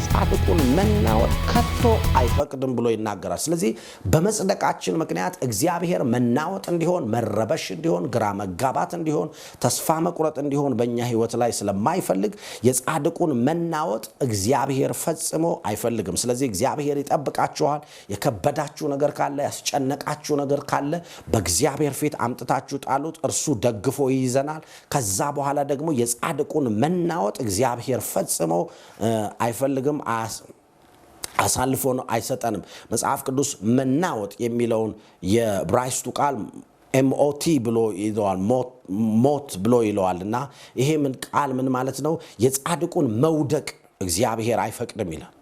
የጻድቁን መናወጥ ከቶ አይፈቅድም ብሎ ይናገራል። ስለዚህ በመጽደቃችን ምክንያት እግዚአብሔር መናወጥ እንዲሆን፣ መረበሽ እንዲሆን፣ ግራ መጋባት እንዲሆን፣ ተስፋ መቁረጥ እንዲሆን በእኛ ህይወት ላይ ስለማይፈልግ የጻድቁን መናወጥ እግዚአብሔር ፈጽሞ አይፈልግም። ስለዚህ እግዚአብሔር ይጠብቃችኋል። የከበዳችሁ ነገር ካለ፣ ያስጨነቃችሁ ነገር ካለ በእግዚአብሔር ፊት አምጥታችሁ ጣሉት። እርሱ ደግፎ ይይዘናል። ከዛ በኋላ ደግሞ የጻድቁን መናወጥ እግዚአብሔር ፈጽሞ አይፈልግም፣ አሳልፎ ነው አይሰጠንም። መጽሐፍ ቅዱስ መናወጥ የሚለውን የዕብራይስጡ ቃል MOT ብሎ ይለዋል፣ ሞት ብሎ ይለዋልና ይሄ ምን ቃል ምን ማለት ነው? የጻድቁን መውደቅ እግዚአብሔር አይፈቅድም ይላል።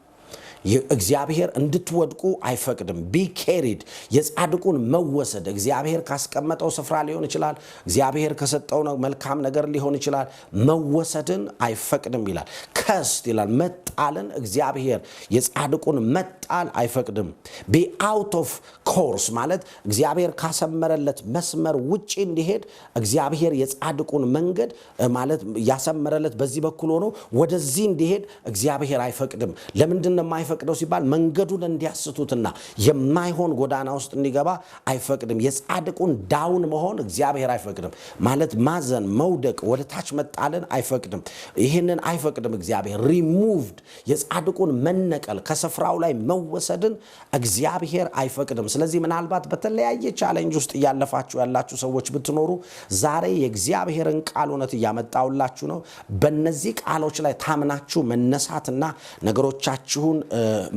እግዚአብሔር እንድትወድቁ አይፈቅድም። ቢ ኬሪድ የጻድቁን መወሰድ እግዚአብሔር ካስቀመጠው ስፍራ ሊሆን ይችላል፣ እግዚአብሔር ከሰጠው መልካም ነገር ሊሆን ይችላል። መወሰድን አይፈቅድም ይላል። ከስት ይላል፣ መጣልን እግዚአብሔር የጻድቁን መጣል አይፈቅድም። ቢ አውት ኦፍ ኮርስ ማለት እግዚአብሔር ካሰመረለት መስመር ውጪ እንዲሄድ እግዚአብሔር የጻድቁን መንገድ ማለት ያሰመረለት በዚህ በኩል ሆኖ ወደዚህ እንዲሄድ እግዚአብሔር አይፈቅድም። ለምንድን ነው ፈቅደው ሲባል መንገዱን እንዲያስቱትና የማይሆን ጎዳና ውስጥ እንዲገባ አይፈቅድም። የጻድቁን ዳውን መሆን እግዚአብሔር አይፈቅድም ማለት ማዘን፣ መውደቅ፣ ወደ ታች መጣልን አይፈቅድም። ይህንን አይፈቅድም እግዚአብሔር። ሪሙቭድ የጻድቁን መነቀል ከስፍራው ላይ መወሰድን እግዚአብሔር አይፈቅድም። ስለዚህ ምናልባት በተለያየ ቻሌንጅ ውስጥ እያለፋችሁ ያላችሁ ሰዎች ብትኖሩ ዛሬ የእግዚአብሔርን ቃል እውነት እያመጣውላችሁ ነው። በእነዚህ ቃሎች ላይ ታምናችሁ መነሳትና ነገሮቻችሁን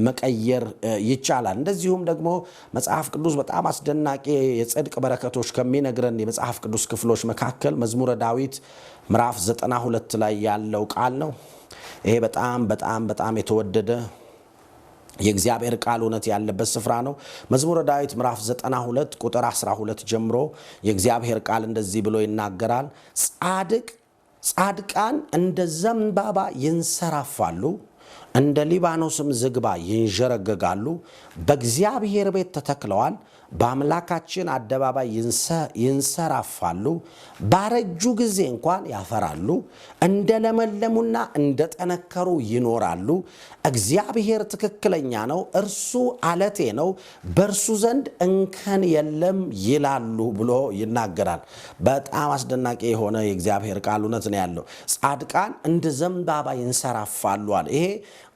መቀየር ይቻላል። እንደዚሁም ደግሞ መጽሐፍ ቅዱስ በጣም አስደናቂ የጽድቅ በረከቶች ከሚነግረን የመጽሐፍ ቅዱስ ክፍሎች መካከል መዝሙረ ዳዊት ምዕራፍ 92 ላይ ያለው ቃል ነው። ይሄ በጣም የተወደደ የእግዚአብሔር ቃል እውነት ያለበት ስፍራ ነው። መዝሙረ ዳዊት ምዕራፍ 92 ቁጥር 12 ጀምሮ የእግዚአብሔር ቃል እንደዚህ ብሎ ይናገራል። ጻድቃን እንደ ዘንባባ ይንሰራፋሉ፣ እንደ ሊባኖስም ዝግባ ይንዠረገጋሉ። በእግዚአብሔር ቤት ተተክለዋል፣ በአምላካችን አደባባይ ይንሰራፋሉ። ባረጁ ጊዜ እንኳን ያፈራሉ፣ እንደለመለሙና እንደጠነከሩ ይኖራሉ። እግዚአብሔር ትክክለኛ ነው፣ እርሱ አለቴ ነው፣ በእርሱ ዘንድ እንከን የለም ይላሉ ብሎ ይናገራል። በጣም አስደናቂ የሆነ የእግዚአብሔር ቃል እውነት ነው ያለው። ጻድቃን እንደ ዘንባባ ይንሰራፋሉ አለ። ይሄ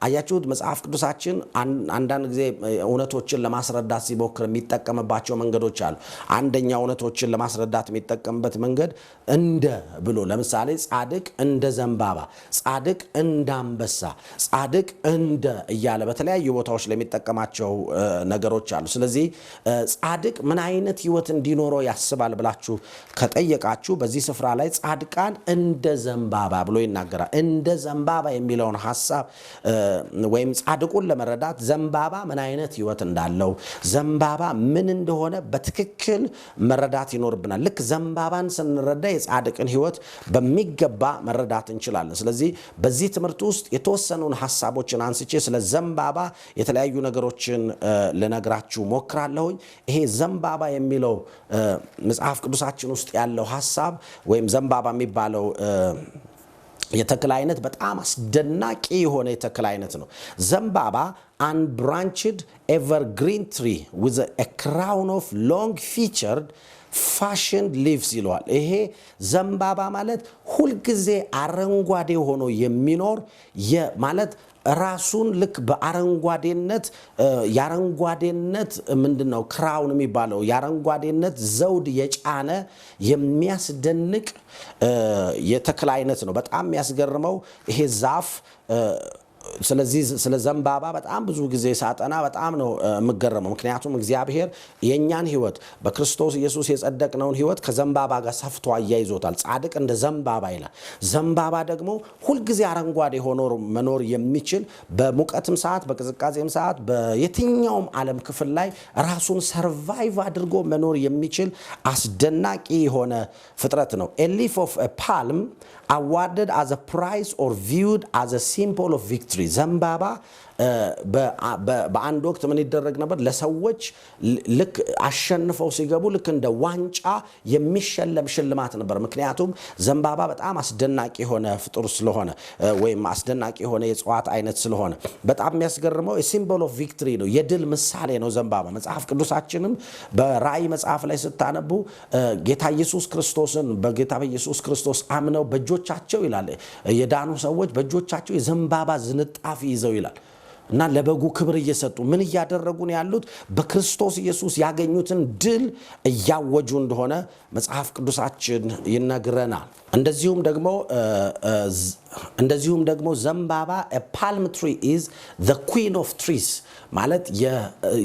አያችሁት? መጽሐፍ ቅዱሳችን አንዳንድ ጊዜ እውነቶችን ለማስረዳት ሲሞክር የሚጠቀምባቸው መንገዶች አሉ። አንደኛ እውነቶችን ለማስረዳት የሚጠቀምበት መንገድ እንደ ብሎ ለምሳሌ ጻድቅ እንደ ዘንባባ፣ ጻድቅ እንደ አንበሳ፣ ጻድቅ እንደ እያለ በተለያዩ ቦታዎች ለሚጠቀማቸው ነገሮች አሉ። ስለዚህ ጻድቅ ምን አይነት ህይወት እንዲኖረው ያስባል ብላችሁ ከጠየቃችሁ በዚህ ስፍራ ላይ ጻድቃን እንደ ዘንባባ ብሎ ይናገራል። እንደ ዘንባባ የሚለውን ሐሳብ ወይም ጻድቁን ለመረዳት ዘንባባ ምን አይነት ህይወት እንዳለው ዘንባባ ምን እንደሆነ በትክክል መረዳት ይኖርብናል። ልክ ዘንባባን ስንረዳ የጻድቅን ህይወት በሚገባ መረዳት እንችላለን። ስለዚህ በዚህ ትምህርት ውስጥ የተወሰኑን ሐሳቦችን አንስቼ ስለ ዘንባባ የተለያዩ ነገሮችን ልነግራችሁ ሞክራለሁኝ። ይሄ ዘንባባ የሚለው መጽሐፍ ቅዱሳችን ውስጥ ያለው ሐሳብ ወይም ዘንባባ የሚባለው የተክል አይነት በጣም አስደናቂ የሆነ የተክል አይነት ነው። ዘንባባ unbranched evergreen tree with a crown of long featured fashioned leaves ይለዋል። ይሄ ዘንባባ ማለት ሁልጊዜ አረንጓዴ ሆኖ የሚኖር ማለት ራሱን ልክ በአረንጓዴነት ያረንጓዴነት ምንድነው ክራውን የሚባለው ያረንጓዴነት ዘውድ የጫነ የሚያስደንቅ የተክል አይነት ነው። በጣም የሚያስገርመው ይሄ ዛፍ ስለዚህ ስለ ዘንባባ በጣም ብዙ ጊዜ ሳጠና በጣም ነው የምገረመው። ምክንያቱም እግዚአብሔር የኛን ህይወት በክርስቶስ ኢየሱስ የጸደቅነውን ህይወት ከዘንባባ ጋር ሰፍቶ አያይዞታል። ጻድቅ እንደ ዘንባባ ይላል። ዘንባባ ደግሞ ሁልጊዜ አረንጓዴ ሆኖ መኖር የሚችል በሙቀትም ሰዓት በቅዝቃዜም ሰዓት በየትኛውም ዓለም ክፍል ላይ ራሱን ሰርቫይቭ አድርጎ መኖር የሚችል አስደናቂ የሆነ ፍጥረት ነው። A leaf of a palm awarded as a prize or viewed as a symbol of victory ዘንባባ በአንድ ወቅት ምን ይደረግ ነበር? ለሰዎች ልክ አሸንፈው ሲገቡ ልክ እንደ ዋንጫ የሚሸለም ሽልማት ነበር። ምክንያቱም ዘንባባ በጣም አስደናቂ የሆነ ፍጡር ስለሆነ ወይም አስደናቂ የሆነ የእጽዋት አይነት ስለሆነ በጣም የሚያስገርመው ሲምቦል ኦፍ ቪክትሪ ነው፣ የድል ምሳሌ ነው ዘንባባ። መጽሐፍ ቅዱሳችንም በራእይ መጽሐፍ ላይ ስታነቡ ጌታ ኢየሱስ ክርስቶስን በጌታ በኢየሱስ ክርስቶስ አምነው በእጆቻቸው ይላል የዳኑ ሰዎች በእጆቻቸው የዘንባባ ዝንጣፊ ይዘው ይላል እና ለበጉ ክብር እየሰጡ ምን እያደረጉ ነው ያሉት? በክርስቶስ ኢየሱስ ያገኙትን ድል እያወጁ እንደሆነ መጽሐፍ ቅዱሳችን ይነግረናል። እንደዚሁም ደግሞ ዘንባባ a palm tree is the queen of trees ማለት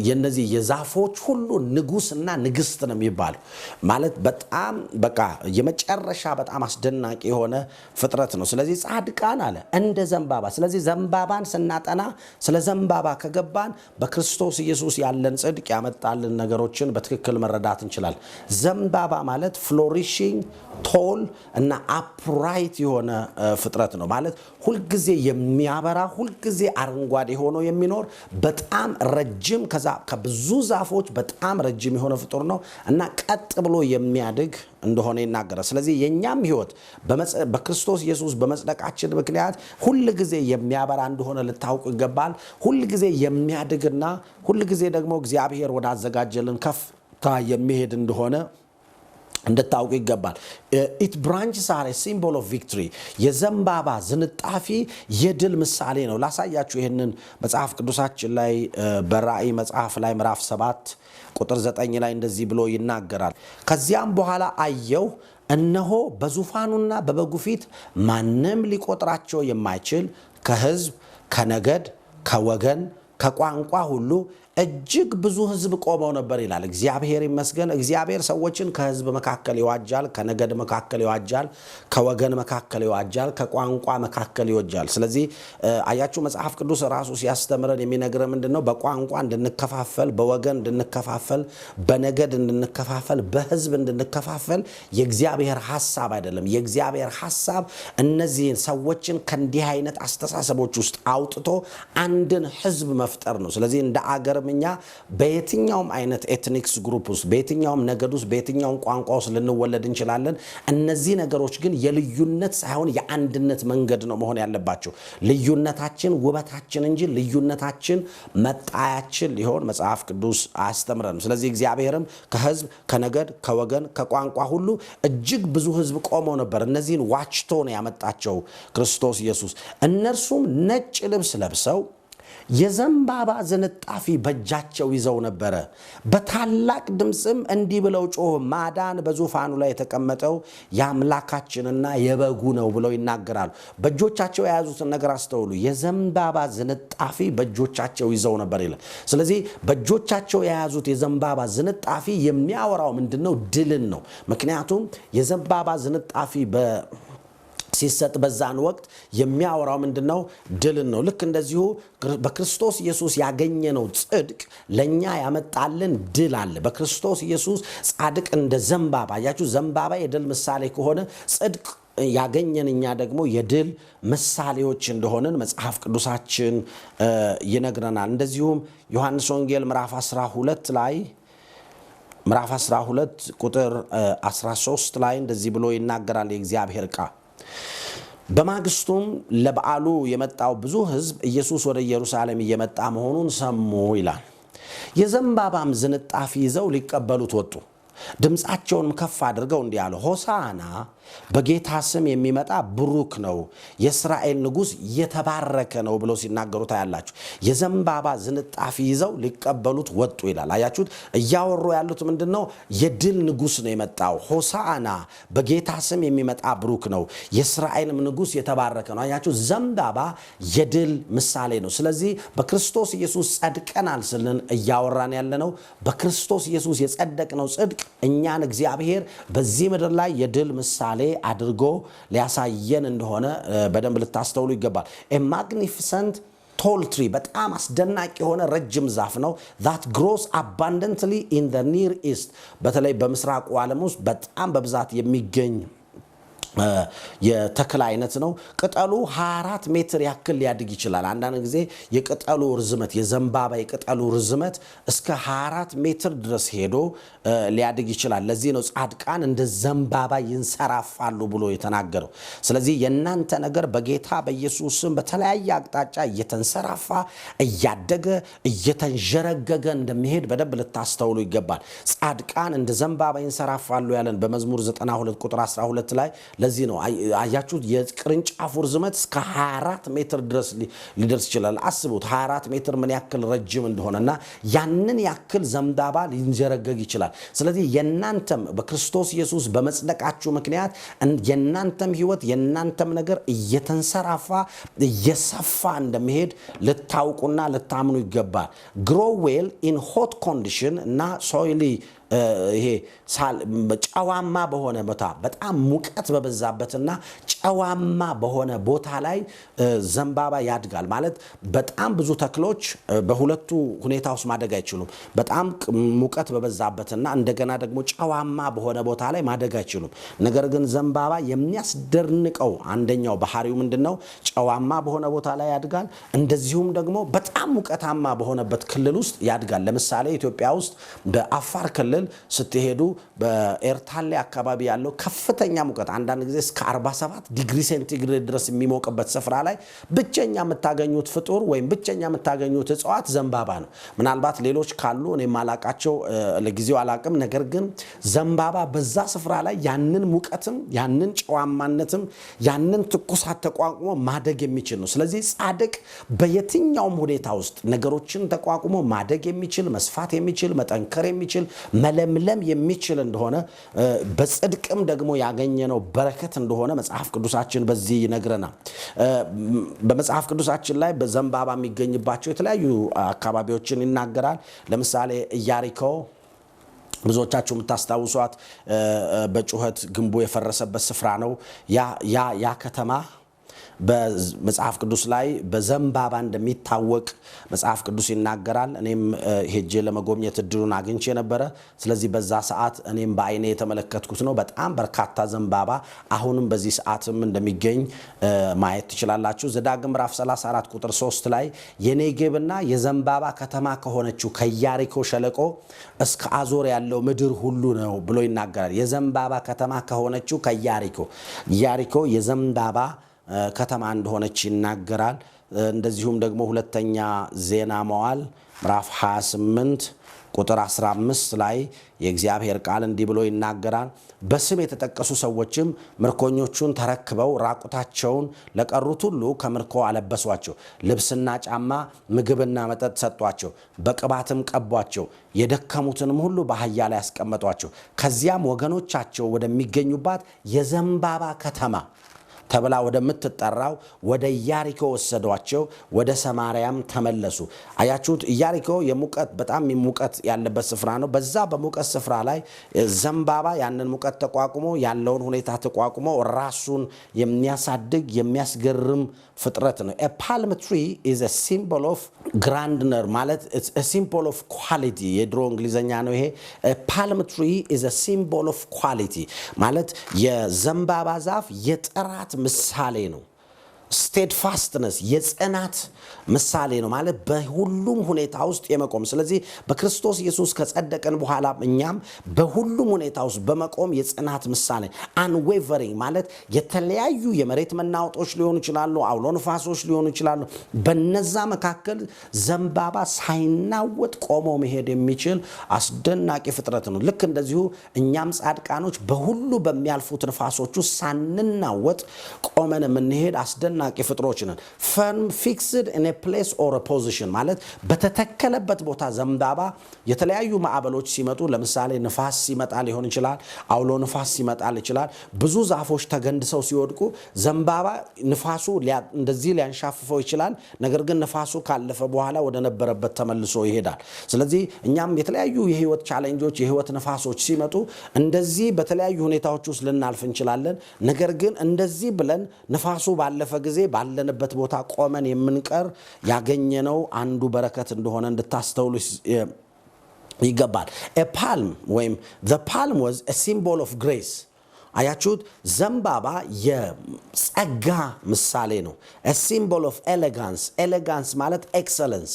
የነዚህ የዛፎች ሁሉ ንጉስና ንግስት ነው የሚባለው። ማለት በጣም በቃ የመጨረሻ በጣም አስደናቂ የሆነ ፍጥረት ነው። ስለዚህ ጻድቃን አለ እንደ ዘንባባ። ስለዚህ ዘንባባን ስናጠና ስለ ዘንባባ ከገባን በክርስቶስ ኢየሱስ ያለን ጽድቅ ያመጣልን ነገሮችን በትክክል መረዳት እንችላለን። ዘንባባ ማለት ፍሎሪሺንግ ቶል እና አፕራይት የሆነ ፍጥረት ነው። ማለት ሁልጊዜ የሚያበራ ሁልጊዜ አረንጓዴ ሆኖ የሚኖር በጣም ረጅም ከብዙ ዛፎች በጣም ረጅም የሆነ ፍጡር ነው እና ቀጥ ብሎ የሚያድግ እንደሆነ ይናገራል። ስለዚህ የኛም ህይወት በክርስቶስ ኢየሱስ በመጽደቃችን ምክንያት ሁልጊዜ የሚያበራ እንደሆነ ልታውቁ ይገባል። ሁልጊዜ የሚያድግና ሁልጊዜ ደግሞ እግዚአብሔር ወዳዘጋጀልን ከፍታ የሚሄድ እንደሆነ እንድታውቁ ይገባል። it branches are a symbol of victory የዘንባባ ዝንጣፊ የድል ምሳሌ ነው። ላሳያችሁ ይሄንን መጽሐፍ ቅዱሳችን ላይ በራእይ መጽሐፍ ላይ ምዕራፍ 7 ቁጥር 9 ላይ እንደዚህ ብሎ ይናገራል። ከዚያም በኋላ አየሁ እነሆ በዙፋኑና በበጉ ፊት ማንም ሊቆጥራቸው የማይችል ከህዝብ ከነገድ ከወገን ከቋንቋ ሁሉ እጅግ ብዙ ህዝብ ቆመው ነበር ይላል። እግዚአብሔር ይመስገን። እግዚአብሔር ሰዎችን ከህዝብ መካከል ይዋጃል፣ ከነገድ መካከል ይዋጃል፣ ከወገን መካከል ይዋጃል፣ ከቋንቋ መካከል ይዋጃል። ስለዚህ አያችሁ መጽሐፍ ቅዱስ ራሱ ሲያስተምረን የሚነግረን ምንድነው? በቋንቋ እንድንከፋፈል፣ በወገን እንድንከፋፈል፣ በነገድ እንድንከፋፈል፣ በህዝብ እንድንከፋፈል የእግዚአብሔር ሐሳብ አይደለም። የእግዚአብሔር ሐሳብ እነዚህን ሰዎችን ከእንዲህ አይነት አስተሳሰቦች ውስጥ አውጥቶ አንድን ህዝብ መፍጠር ነው። ስለዚህ እንደ አገር እኛ በየትኛውም አይነት ኤትኒክስ ግሩፕ ውስጥ በየትኛውም ነገድ ውስጥ በየትኛውም ቋንቋ ውስጥ ልንወለድ እንችላለን። እነዚህ ነገሮች ግን የልዩነት ሳይሆን የአንድነት መንገድ ነው መሆን ያለባቸው። ልዩነታችን ውበታችን እንጂ ልዩነታችን መጣያችን ሊሆን መጽሐፍ ቅዱስ አያስተምረንም። ስለዚህ እግዚአብሔርም ከህዝብ ከነገድ ከወገን ከቋንቋ ሁሉ እጅግ ብዙ ህዝብ ቆመው ነበር። እነዚህን ዋችቶ ነው ያመጣቸው ክርስቶስ ኢየሱስ። እነርሱም ነጭ ልብስ ለብሰው የዘንባባ ዝንጣፊ በእጃቸው ይዘው ነበረ። በታላቅ ድምጽም እንዲህ ብለው ጮሁ፣ ማዳን በዙፋኑ ላይ የተቀመጠው የአምላካችንና የበጉ ነው ብለው ይናገራሉ። በእጆቻቸው የያዙትን ነገር አስተውሉ። የዘንባባ ዝንጣፊ በእጆቻቸው ይዘው ነበር ይላል። ስለዚህ በእጆቻቸው የያዙት የዘንባባ ዝንጣፊ የሚያወራው ምንድነው? ድልን ነው። ምክንያቱም የዘንባባ ዝንጣፊ ሲሰጥ በዛን ወቅት የሚያወራው ምንድነው? ድልን ነው። ልክ እንደዚሁ በክርስቶስ ኢየሱስ ያገኘነው ጽድቅ ለኛ ያመጣልን ድል አለ። በክርስቶስ ኢየሱስ ጻድቅ እንደ ዘንባባ ያያችሁ፣ ዘንባባ የድል ምሳሌ ከሆነ ጽድቅ ያገኘን እኛ ደግሞ የድል ምሳሌዎች እንደሆነን መጽሐፍ ቅዱሳችን ይነግረናል። እንደዚሁም ዮሐንስ ወንጌል ምዕራፍ 12 ቁጥር 13 ላይ እንደዚህ ብሎ ይናገራል የእግዚአብሔር ቃል። በማግስቱም ለበዓሉ የመጣው ብዙ ሕዝብ ኢየሱስ ወደ ኢየሩሳሌም እየመጣ መሆኑን ሰሙ ይላል። የዘንባባም ዝንጣፊ ይዘው ሊቀበሉት ወጡ። ድምፃቸውንም ከፍ አድርገው እንዲህ አሉ፣ ሆሳዕና በጌታ ስም የሚመጣ ብሩክ ነው፣ የእስራኤል ንጉሥ የተባረከ ነው ብለው ሲናገሩ ታያላችሁ። የዘንባባ ዝንጣፊ ይዘው ሊቀበሉት ወጡ ይላል። አያችሁት? እያወሩ ያሉት ምንድነው? የድል ንጉሥ ነው የመጣው። ሆሳዕና በጌታ ስም የሚመጣ ብሩክ ነው፣ የእስራኤልም ንጉሥ የተባረከ ነው። አያችሁ? ዘንባባ የድል ምሳሌ ነው። ስለዚህ በክርስቶስ ኢየሱስ ጸድቀናል ስልን እያወራን ያለነው በክርስቶስ ኢየሱስ የጸደቅነው ጽድቅ እኛን እግዚአብሔር በዚህ ምድር ላይ የድል ምሳሌ አድርጎ ሊያሳየን እንደሆነ በደንብ ልታስተውሉ ይገባል። ማግኒፊሰንት ቶል ትሪ በጣም አስደናቂ የሆነ ረጅም ዛፍ ነው። that grows abundantly in the near east በተለይ በምስራቁ ዓለም ውስጥ በጣም በብዛት የሚገኝ የተክል አይነት ነው። ቅጠሉ 24 ሜትር ያክል ሊያድግ ይችላል። አንዳንድ ጊዜ የቅጠሉ ርዝመት የዘንባባ የቅጠሉ ርዝመት እስከ 24 ሜትር ድረስ ሄዶ ሊያድግ ይችላል። ለዚህ ነው ጻድቃን እንደ ዘንባባ ይንሰራፋሉ ብሎ የተናገረው። ስለዚህ የናንተ ነገር በጌታ በኢየሱስ ስም በተለያየ አቅጣጫ እየተንሰራፋ እያደገ እየተንጀረገገ እንደሚሄድ በደንብ ልታስተውሉ ይገባል። ጻድቃን እንደ ዘንባባ ይንሰራፋሉ ያለን በመዝሙር 92 ቁጥር 12 ላይ ለዚህ ነው አያችሁት የቅርንጫፉ ርዝመት እስከ 24 ሜትር ድረስ ሊደርስ ይችላል። አስቡት 24 ሜትር ምን ያክል ረጅም እንደሆነና ያንን ያክል ዘንባባ ሊንጀረገግ ይችላል። ስለዚህ የናንተም በክርስቶስ ኢየሱስ በመጽደቃችሁ ምክንያት የናንተም ህይወት የናንተም ነገር እየተንሰራፋ እየሰፋ እንደሚሄድ ልታውቁና ልታምኑ ይገባል። grow well in hot condition እና soily ይሄ ጨዋማ በሆነ ቦታ በጣም ሙቀት በበዛበትና ጨዋማ በሆነ ቦታ ላይ ዘንባባ ያድጋል። ማለት በጣም ብዙ ተክሎች በሁለቱ ሁኔታ ውስጥ ማደግ አይችሉም። በጣም ሙቀት በበዛበትና እንደገና ደግሞ ጨዋማ በሆነ ቦታ ላይ ማደግ አይችሉም። ነገር ግን ዘንባባ የሚያስደንቀው አንደኛው ባህሪው ምንድነው? ጨዋማ በሆነ ቦታ ላይ ያድጋል። እንደዚሁም ደግሞ በጣም ሙቀታማ በሆነበት ክልል ውስጥ ያድጋል። ለምሳሌ ኢትዮጵያ ውስጥ በአፋር ክልል ስትሄዱ በኤርታሌ አካባቢ ያለው ከፍተኛ ሙቀት አንዳንድ ጊዜ እስከ 47 ዲግሪ ሴንቲግሬድ ድረስ የሚሞቅበት ስፍራ ላይ ብቸኛ የምታገኙት ፍጡር ወይም ብቸኛ የምታገኙት እጽዋት ዘንባባ ነው። ምናልባት ሌሎች ካሉ እኔ ማላቃቸው ለጊዜው አላቅም። ነገር ግን ዘንባባ በዛ ስፍራ ላይ ያንን ሙቀትም ያንን ጨዋማነትም ያንን ትኩሳት ተቋቁሞ ማደግ የሚችል ነው። ስለዚህ ጻድቅ በየትኛውም ሁኔታ ውስጥ ነገሮችን ተቋቁሞ ማደግ የሚችል መስፋት የሚችል መጠንከር የሚችል መለምለም የሚችል እንደሆነ በጽድቅም ደግሞ ያገኘነው በረከት እንደሆነ መጽሐፍ ቅዱሳችን በዚህ ይነግረናል። በመጽሐፍ ቅዱሳችን ላይ በዘንባባ የሚገኝባቸው የተለያዩ አካባቢዎችን ይናገራል። ለምሳሌ ኢያሪኮ ብዙዎቻችሁ የምታስታውሷት በጩኸት ግንቡ የፈረሰበት ስፍራ ነው። ያ ከተማ በመጽሐፍ ቅዱስ ላይ በዘንባባ እንደሚታወቅ መጽሐፍ ቅዱስ ይናገራል። እኔም ሄጄ ለመጎብኘት እድሉን አግኝቼ ነበረ። ስለዚህ በዛ ሰዓት እኔም በአይኔ የተመለከትኩት ነው። በጣም በርካታ ዘንባባ አሁንም በዚህ ሰዓትም እንደሚገኝ ማየት ትችላላችሁ። ዘዳግም ምዕራፍ 34 ቁጥር 3 ላይ የኔጌብና የዘንባባ ከተማ ከሆነችው ከኢያሪኮ ሸለቆ እስከ አዞር ያለው ምድር ሁሉ ነው ብሎ ይናገራል። የዘንባባ ከተማ ከሆነችው ከኢያሪኮ የዘንባባ ከተማ እንደሆነች ይናገራል። እንደዚሁም ደግሞ ሁለተኛ ዜና መዋዕል ምዕራፍ 28 ቁጥር 15 ላይ የእግዚአብሔር ቃል እንዲህ ብሎ ይናገራል። በስም የተጠቀሱ ሰዎችም ምርኮኞቹን ተረክበው ራቁታቸውን ለቀሩት ሁሉ ከምርኮ አለበሷቸው፣ ልብስና ጫማ ምግብና መጠጥ ሰጧቸው፣ በቅባትም ቀቧቸው፣ የደከሙትንም ሁሉ በአህያ ላይ ያስቀመጧቸው። ከዚያም ወገኖቻቸው ወደሚገኙባት የዘንባባ ከተማ ተብላ ወደምትጠራው ወደ ኢያሪኮ ወሰዷቸው፣ ወደ ሰማርያም ተመለሱ። አያችሁት? ኢያሪኮ በጣም ሙቀት ያለበት ስፍራ ነው። በዛ በሙቀት ስፍራ ላይ ዘንባባ ያንን ሙቀት ተቋቁሞ ያለውን ሁኔታ ተቋቁሞ ራሱን የሚያሳድግ የሚያስገርም ፍጥረት ነው። a palm tree is a symbol of grandeur ማለት it's a symbol of quality የድሮ እንግሊዘኛ ነው ይሄ። a palm tree is a symbol of quality ማለት የዘንባባ ዛፍ የጥራት ምሳሌ ነው። steadfastness የጽናት ምሳሌ ነው ማለት በሁሉም ሁኔታ ውስጥ የመቆም። ስለዚህ በክርስቶስ ኢየሱስ ከጸደቀን በኋላ እኛም በሁሉም ሁኔታ ውስጥ በመቆም የጽናት ምሳሌ unwavering ማለት የተለያዩ የመሬት መናወጦች ሊሆኑ ይችላሉ፣ አውሎ ንፋሶች ሊሆኑ ይችላሉ። በነዛ መካከል ዘንባባ ሳይናወጥ ቆሞ መሄድ የሚችል አስደናቂ ፍጥረት ነው። ልክ እንደዚሁ እኛም ጻድቃኖች በሁሉ በሚያልፉት ንፋሶች ውስጥ ሳንናወጥ ቆመን የምንሄድ አስደናቂ ፍጥሮች ነን። firm fixed in a place or a position ማለት በተተከለበት ቦታ ዘንባባ የተለያዩ ማዕበሎች ሲመጡ ለምሳሌ ንፋስ ሲመጣ ሊሆን ይችላል፣ አውሎ ንፋስ ሲመጣ ይችላል፣ ብዙ ዛፎች ተገንድሰው ሲወድቁ ዘንባባ ንፋሱ እንደዚህ ሊያንሻፍፈው ይችላል። ነገር ግን ንፋሱ ካለፈ በኋላ ወደ ነበረበት ተመልሶ ይሄዳል። ስለዚህ እኛም የተለያዩ የህይወት ቻሌንጆች የህይወት ንፋሶች ሲመጡ እንደዚህ በተለያዩ ሁኔታዎች ውስጥ ልናልፍ እንችላለን። ነገር ግን እንደዚህ ብለን ንፋሱ ባለፈ ጊዜ ባለንበት ቦታ ቆመን የምንቀር ያገኘነው አንዱ በረከት እንደሆነ እንድታስተውሉ ይገባል። a palm ወይም the palm was a symbol of grace አያችሁት? ዘንባባ የጸጋ ምሳሌ ነው። a symbol of elegance ኤሌጋንስ ማለት ኤክሰለንስ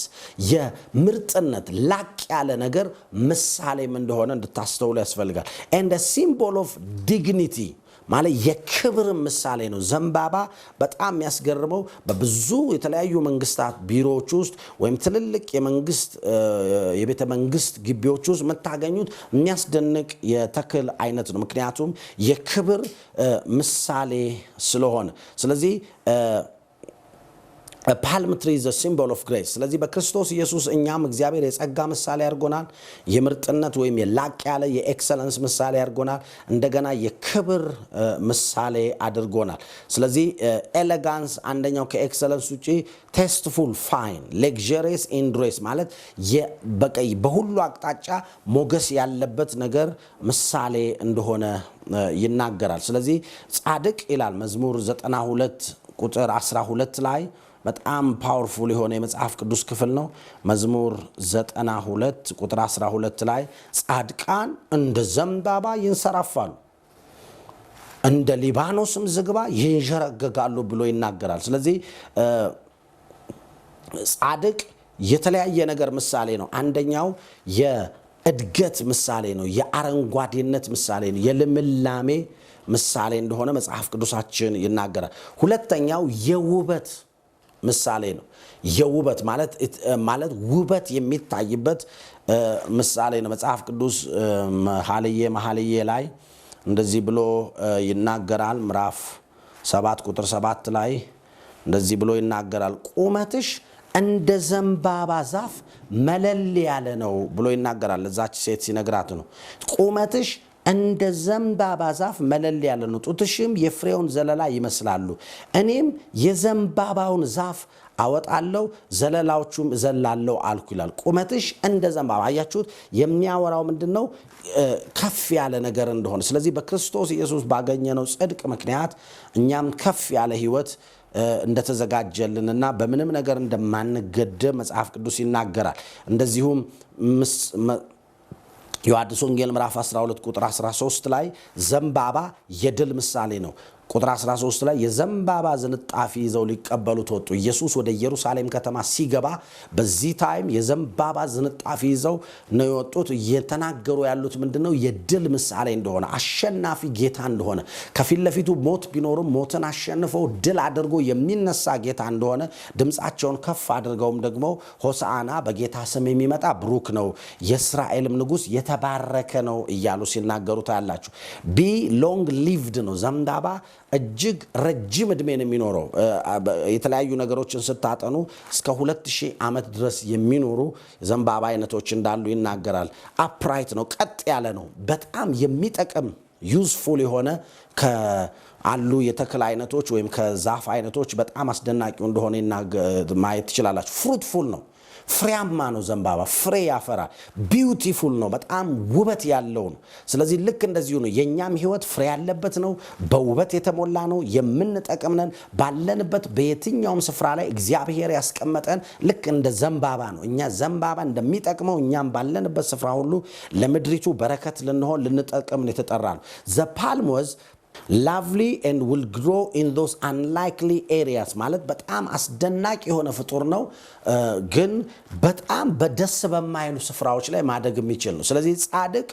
የምርጥነት ላቅ ያለ ነገር ምሳሌም እንደሆነ እንድታስተውሉ ያስፈልጋል። and a symbol of dignity ማለት የክብር ምሳሌ ነው። ዘንባባ በጣም የሚያስገርመው በብዙ የተለያዩ መንግስታት ቢሮዎች ውስጥ ወይም ትልልቅ የመንግስት የቤተ መንግስት ግቢዎች ውስጥ የምታገኙት የሚያስደንቅ የተክል አይነት ነው። ምክንያቱም የክብር ምሳሌ ስለሆነ። ስለዚህ palm tree is a symbol of grace ስለዚህ በክርስቶስ ኢየሱስ እኛም እግዚአብሔር የጸጋ ምሳሌ አድርጎናል። የምርጥነት ወይም የላቅ ያለ የኤክሰለንስ ምሳሌ አድርጎናል። እንደገና የክብር ምሳሌ አድርጎናል። ስለዚህ ኤሌጋንስ አንደኛው ከኤክሰለንስ ውጪ tasteful fine luxurious in dress ማለት በሁሉ አቅጣጫ ሞገስ ያለበት ነገር ምሳሌ እንደሆነ ይናገራል። ስለዚህ ጻድቅ ይላል መዝሙር 92 ቁጥር 12 ላይ በጣም ፓወርፉል የሆነ የመጽሐፍ ቅዱስ ክፍል ነው። መዝሙር 92 ቁጥር 12 ላይ ጻድቃን እንደ ዘንባባ ይንሰራፋሉ እንደ ሊባኖስም ዝግባ ይንዠረገጋሉ ብሎ ይናገራል። ስለዚህ ጻድቅ የተለያየ ነገር ምሳሌ ነው። አንደኛው የእድገት ምሳሌ ነው። የአረንጓዴነት ምሳሌ ነው። የልምላሜ ምሳሌ እንደሆነ መጽሐፍ ቅዱሳችን ይናገራል። ሁለተኛው የውበት ምሳሌ ነው። የውበት ማለት ውበት የሚታይበት ምሳሌ ነው። መጽሐፍ ቅዱስ መኃልየ ላይ እንደዚህ ብሎ ይናገራል። ምዕራፍ 7 ቁጥር 7 ላይ እንደዚህ ብሎ ይናገራል። ቁመትሽ እንደ ዘንባባ ዛፍ መለል ያለ ነው ብሎ ይናገራል። ለዛች ሴት ሲነግራት ነው። ቁመትሽ እንደ ዘንባባ ዛፍ መለል ያለ ነው፣ ጡትሽም የፍሬውን ዘለላ ይመስላሉ። እኔም የዘንባባውን ዛፍ አወጣለሁ ዘለላዎቹም እዘላለሁ አልኩ ይላል። ቁመትሽ እንደ ዘንባባ። አያችሁት? የሚያወራው ምንድነው? ከፍ ያለ ነገር እንደሆነ። ስለዚህ በክርስቶስ ኢየሱስ ባገኘነው ጽድቅ ምክንያት እኛም ከፍ ያለ ህይወት እንደተዘጋጀልንና በምንም ነገር እንደማንገደብ መጽሐፍ ቅዱስ ይናገራል። እንደዚሁም ዮሐንስ ወንጌል ምዕራፍ 12 ቁጥር 13 ላይ ዘንባባ የድል ምሳሌ ነው። ቁጥር 13 ላይ የዘንባባ ዝንጣፊ ይዘው ሊቀበሉት ወጡ። ኢየሱስ ወደ ኢየሩሳሌም ከተማ ሲገባ በዚህ ታይም የዘንባባ ዝንጣፊ ይዘው ነው የወጡት። እየተናገሩ ያሉት ምንድነው? የድል ምሳሌ እንደሆነ፣ አሸናፊ ጌታ እንደሆነ፣ ከፊት ለፊቱ ሞት ቢኖርም ሞትን አሸንፈው ድል አድርጎ የሚነሳ ጌታ እንደሆነ ድምጻቸውን ከፍ አድርገውም ደግሞ ሆሳዕና በጌታ ስም የሚመጣ ብሩክ ነው፣ የእስራኤልም ንጉስ የተባረከ ነው እያሉ ሲናገሩ ታያላችሁ። ቢ ሎንግ ሊቭድ ነው። ዘንባባ እጅግ ረጅም እድሜን የሚኖረው የተለያዩ ነገሮችን ስታጠኑ እስከ 2000 ዓመት ድረስ የሚኖሩ ዘንባባ አይነቶች እንዳሉ ይናገራል። አፕራይት ነው፣ ቀጥ ያለ ነው። በጣም የሚጠቅም ዩዝፉል የሆነ ከአሉ የተክል አይነቶች ወይም ከዛፍ አይነቶች በጣም አስደናቂው እንደሆነ ማየት ትችላላችሁ። ፍሩትፉል ነው፣ ፍሬያማ ነው። ዘንባባ ፍሬ ያፈራል። ቢዩቲፉል ነው፣ በጣም ውበት ያለው ነው። ስለዚህ ልክ እንደዚሁ ነው የኛም ህይወት ፍሬ ያለበት ነው፣ በውበት የተሞላ ነው፣ የምንጠቅምነን ባለንበት በየትኛውም ስፍራ ላይ እግዚአብሔር ያስቀመጠን ልክ እንደ ዘንባባ ነው። እኛ ዘንባባ እንደሚጠቅመው እኛም ባለንበት ስፍራ ሁሉ ለምድሪቱ በረከት ልንሆን ልንጠቅም የተጠራ ነው። the palm was lovely and will grow in those unlikely areas ማለት በጣም አስደናቂ የሆነ ፍጡር ነው፣ ግን በጣም በደስ በማይሉ ስፍራዎች ላይ ማደግ የሚችል ነው። ስለዚህ ጻድቅ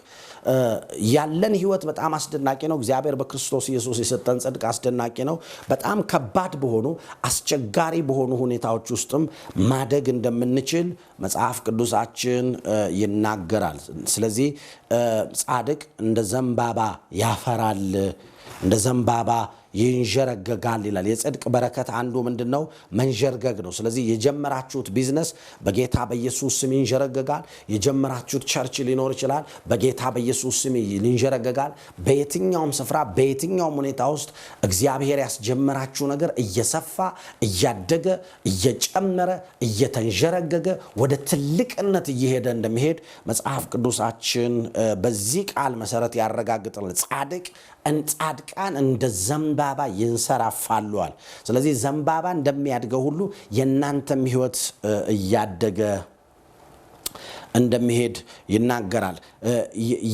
ያለን ህይወት በጣም አስደናቂ ነው። እግዚአብሔር በክርስቶስ ኢየሱስ የሰጠን ጽድቅ አስደናቂ ነው። በጣም ከባድ በሆኑ አስቸጋሪ በሆኑ ሁኔታዎች ውስጥም ማደግ እንደምንችል መጽሐፍ ቅዱሳችን ይናገራል። ስለዚህ ጻድቅ እንደ ዘንባባ ያፈራል፣ እንደ ዘንባባ ይንዠረገጋል ይላል። የጽድቅ በረከት አንዱ ምንድነው? መንዠርገግ ነው። ስለዚህ የጀመራችሁት ቢዝነስ በጌታ በኢየሱስ ስም ይንዠረገጋል። የጀመራችሁት ቸርች ሊኖር ይችላል፣ በጌታ በኢየሱስ ስም ይንዠረገጋል። በየትኛውም ስፍራ በየትኛውም ሁኔታ ውስጥ እግዚአብሔር ያስጀመራችሁ ነገር እየሰፋ እያደገ እየጨመረ እየተንዠረገገ ወደ ትልቅነት እየሄደ እንደሚሄድ መጽሐፍ ቅዱሳችን በዚህ ቃል መሰረት ያረጋግጣል። ጻድቃን እንደ ዘንባባ ይንሰራፋሉዋል። ስለዚህ ዘንባባ እንደሚያድገው ሁሉ የእናንተም ህይወት እያደገ እንደሚሄድ ይናገራል።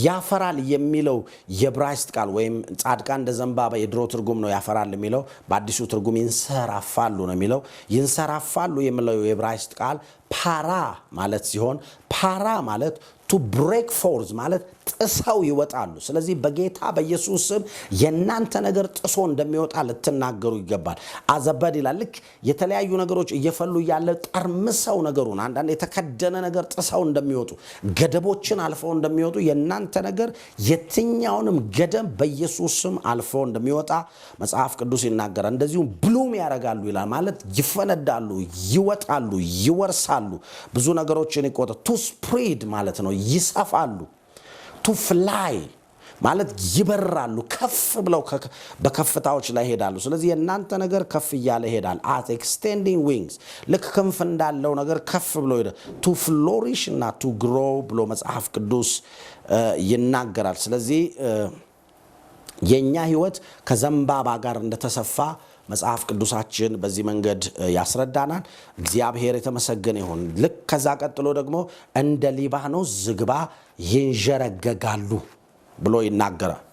ያፈራል የሚለው የዕብራይስጥ ቃል ወይም ጻድቃን እንደ ዘንባባ የድሮ ትርጉም ነው። ያፈራል የሚለው በአዲሱ ትርጉም ይንሰራፋሉ ነው የሚለው። ይንሰራፋሉ የሚለው የዕብራይስጥ ቃል ፓራ ማለት ሲሆን ፓራ ማለት to break forth ማለት ጥሰው ይወጣሉ። ስለዚህ በጌታ በኢየሱስ ስም የናንተ ነገር ጥሶ እንደሚወጣ ልትናገሩ ይገባል። አዘበድ ይላል። ልክ የተለያዩ ነገሮች እየፈሉ ያለ ጠርምሰው ነገሩን አንዳንድ የተከደነ ነገር ጥሰው እንደሚወጡ ገደቦችን አልፈው እንደሚወጡ የናንተ ነገር የትኛውንም ገደብ በኢየሱስ ስም አልፈው እንደሚወጣ መጽሐፍ ቅዱስ ይናገራል። እንደዚሁም ብሉም ያረጋሉ ይላል። ማለት ይፈነዳሉ፣ ይወጣሉ፣ ይወርሳሉ፣ ብዙ ነገሮችን ይቆጣ to spread ማለት ነው። ይሰፋሉ to fly ማለት ይበራሉ፣ ከፍ ብለው በከፍታዎች ላይ ሄዳሉ። ስለዚህ የናንተ ነገር ከፍ ይያለ ይሄዳል። at extending wings ልክ ክንፍ እንዳለው ነገር ከፍ ብሎ ይሄዳል። to flourish እና to grow ብሎ መጽሐፍ ቅዱስ ይናገራል። ስለዚህ የኛ ህይወት ከዘንባባ ጋር እንደተሰፋ መጽሐፍ ቅዱሳችን በዚህ መንገድ ያስረዳናል። እግዚአብሔር የተመሰገነ ይሁን። ልክ ከዛ ቀጥሎ ደግሞ እንደ ሊባኖስ ዝግባ ይንዠረገጋሉ ብሎ ይናገራል።